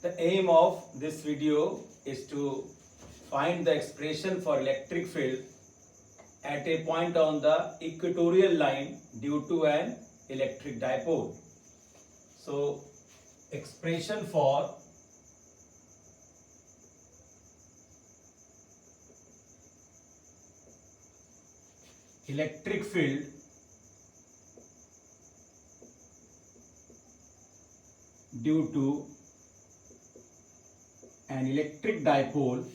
The aim of this video is to find the expression for electric field at a point on the equatorial line due to an electric dipole. So, expression for electric field due to an electric dipole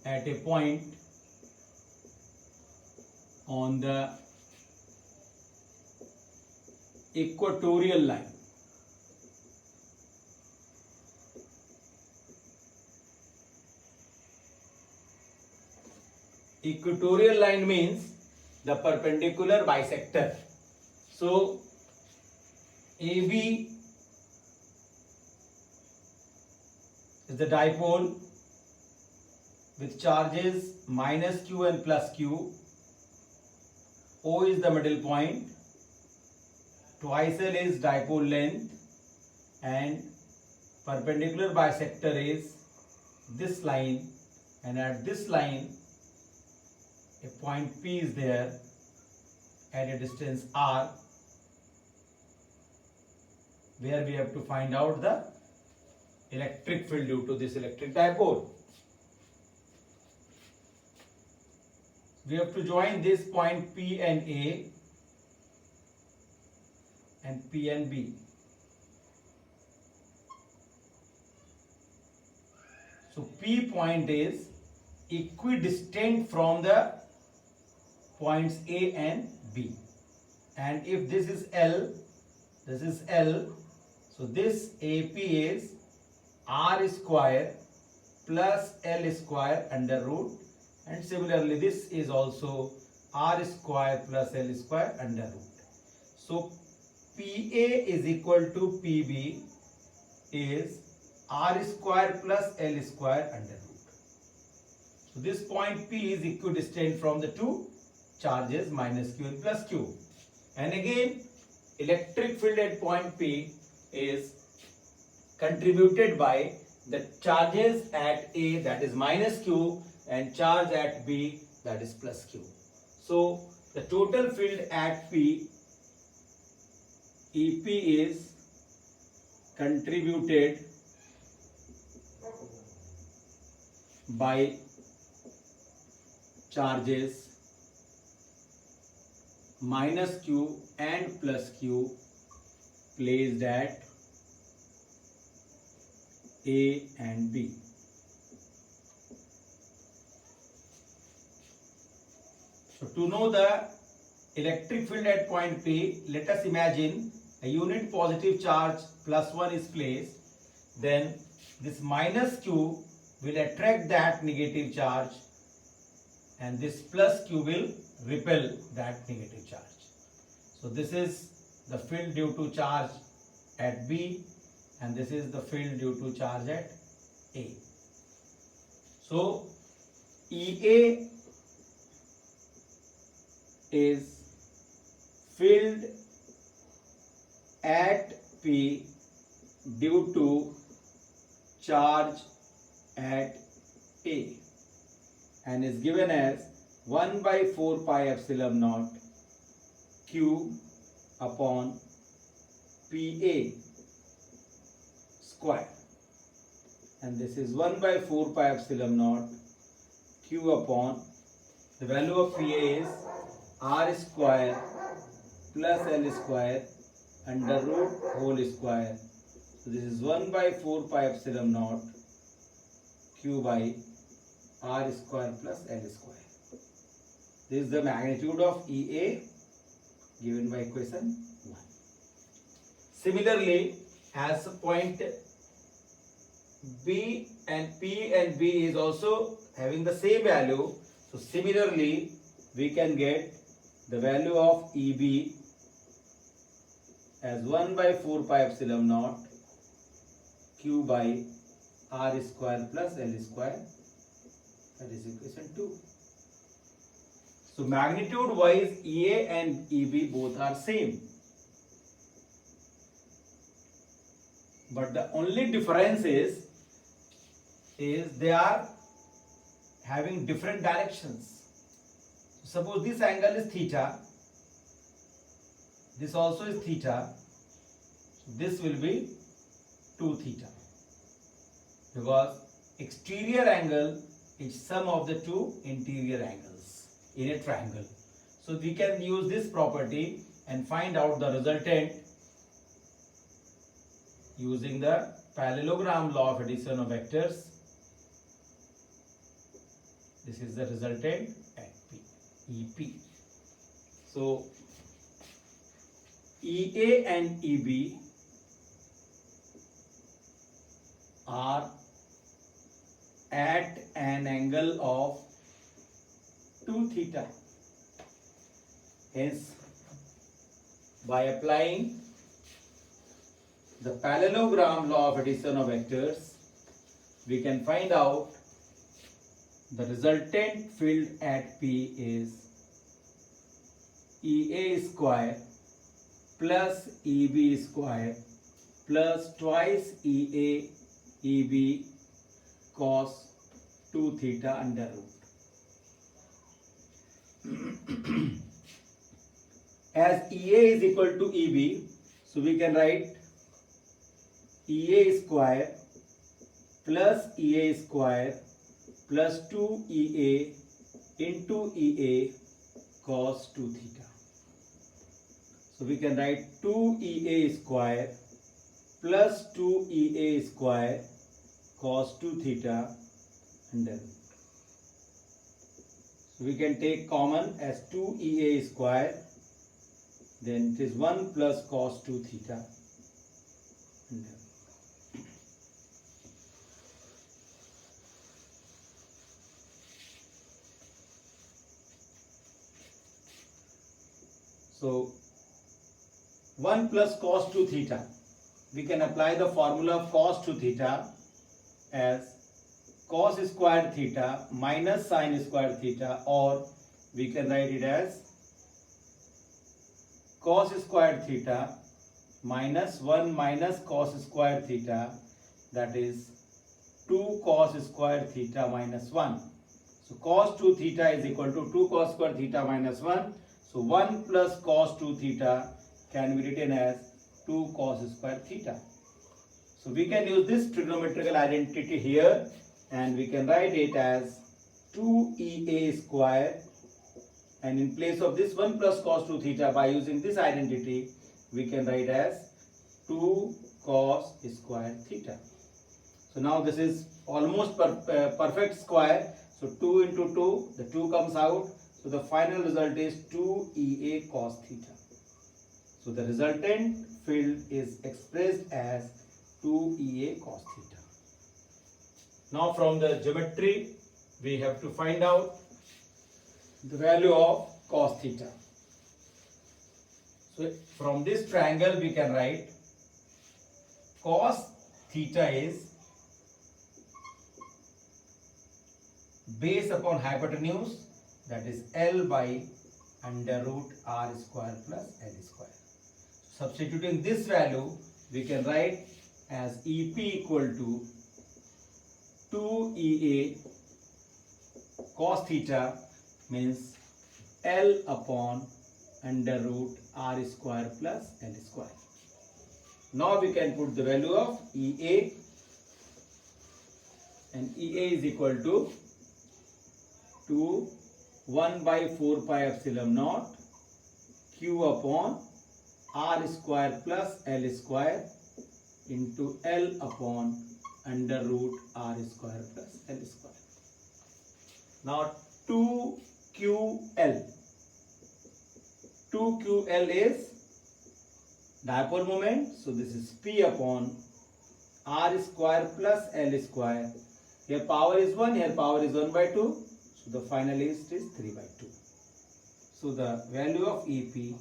at a point on the equatorial line. Equatorial line means the perpendicular bisector. So, AB is the dipole with charges minus q and plus q. O is the middle point. Twice L is dipole length and perpendicular bisector is this line, and at this line a point P is there at a distance r, where we have to find out the electric field due to this electric dipole. We have to join this point P and A and P and B. So P point is equidistant from the points A and B, and if this is L, this is L, so this AP is R square plus L square under root, and similarly this is also R square plus L square under root. So PA is equal to PB is R square plus L square under root. So this point P is equidistant from the two charges minus q and plus q. And again, electric field at point P is contributed by the charges at A, that is minus q, and charge at B, that is plus q. So the total field at P, EP, is contributed by charges minus q and plus q placed at A and B. So to know the electric field at point P, let us imagine a unit positive charge plus 1 is placed, then this minus q will attract that negative charge and this plus q will repel that negative charge. So this is the field due to charge at B, and this is the field due to charge at A. So EA is field at P due to charge at A, and is given as 1 by 4 pi epsilon naught q upon PA square, and this is 1 by 4 pi epsilon naught q upon, the value of PA is R square plus L square under root whole square. So this is 1 by 4 pi epsilon naught q by R square plus L square. This is the magnitude of EA given by equation 1. Similarly, as point B and P and B is also having the same value, so similarly we can get the value of EB as 1 by 4 pi epsilon naught q by R square plus L square, that is equation 2. So magnitude wise EA and EB both are same. But the only difference is they are having different directions. Suppose this angle is theta, this also is theta, this will be 2 theta, because exterior angle is sum of the two interior angles in a triangle. So we can use this property and find out the resultant using the parallelogram law of addition of vectors. This is the resultant at P, EP. So EA and EB are at an angle of 2 theta. Hence, by applying the parallelogram law of addition of vectors, we can find out the resultant field at P is EA square plus EB square plus twice EA EB cos 2 theta under root. As EA is equal to EB, so we can write EA square plus EA square plus 2EA into EA cos 2 theta. So we can write 2EA square plus 2EA square cos 2 theta under root. So we can take common as 2EA square, then it is 1 plus cos 2 theta under root. So 1 plus cos 2 theta, we can apply the formula of cos 2 theta as cos squared theta minus sin squared theta, or we can write it as cos squared theta minus 1 minus cos squared theta, that is 2 cos squared theta minus 1. So cos 2 theta is equal to 2 cos squared theta minus 1. So 1 plus cos 2 theta can be written as 2 cos squared theta. So we can use this trigonometrical identity here, and we can write it as 2EA square, and in place of this 1 plus cos 2 theta, by using this identity, we can write as 2 cos squared theta. So now this is almost perfect square. So 2 into 2, the 2 comes out. So the final result is 2EA cos theta. So the resultant field is expressed as 2EA cos theta. Now from the geometry, we have to find out the value of cos theta. So from this triangle we can write cos theta is base upon hypotenuse, that is L by under root R square plus L square. Substituting this value, we can write as EP equal to 2EA cos theta means L upon under root R square plus L square. Now we can put the value of EA, and EA is equal to 1 by 4 pi epsilon naught Q upon R square plus L square into L upon under root R square plus L square. Now 2QL. 2QL is dipole moment. So this is P upon R square plus L square. Here power is 1, here power is 1 by 2. So the final list is 3 by 2. So the value of EP is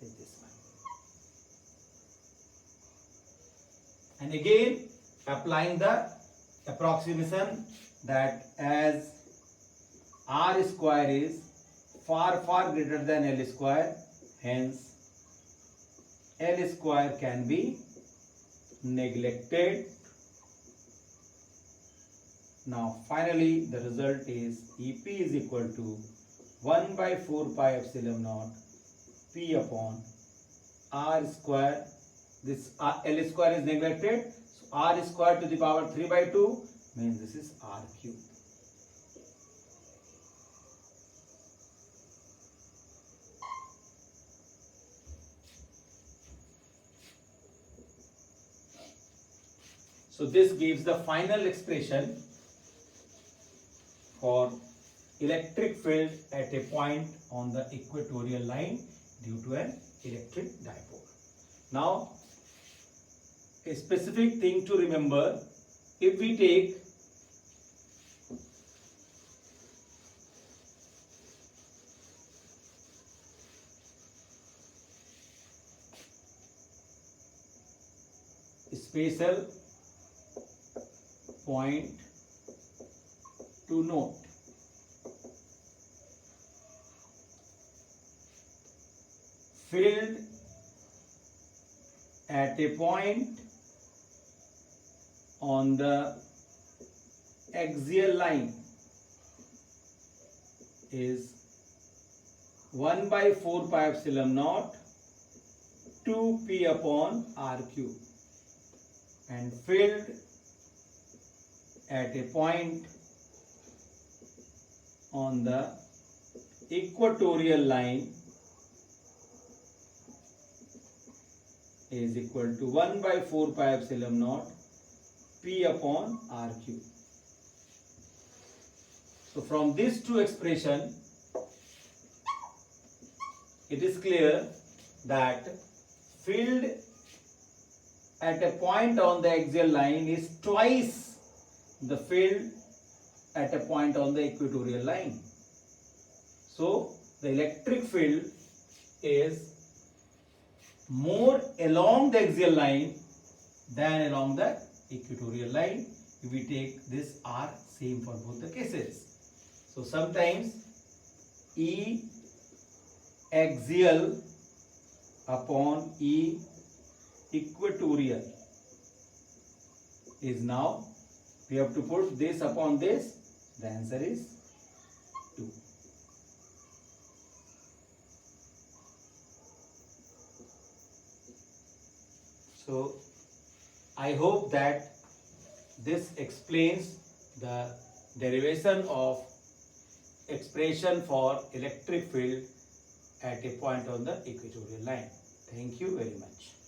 this one. And again applying the approximation that as R square is far greater than L square, hence L square can be neglected. Now finally the result is EP is equal to 1 by 4 pi epsilon naught P upon R square. This L square is neglected, so R square to the power 3 by 2 means this is R cube. So this gives the final expression for electric field at a point on the equatorial line due to an electric dipole. Now, a specific thing to remember, if we take special point to note, field at a point on the axial line is 1 by 4 pi epsilon naught 2 p upon r cube, and field at a point on the equatorial line is equal to 1 by 4 pi epsilon naught P upon R cube. So from these two expressions, it is clear that field at a point on the axial line is twice the field at a point on the equatorial line. So the electric field is more along the axial line than along the equatorial line if we take this R same for both the cases. So sometimes E axial upon E equatorial is now, we have to put this upon this, the answer is 2. So I hope that this explains the derivation of expression for electric field at a point on the equatorial line. Thank you very much.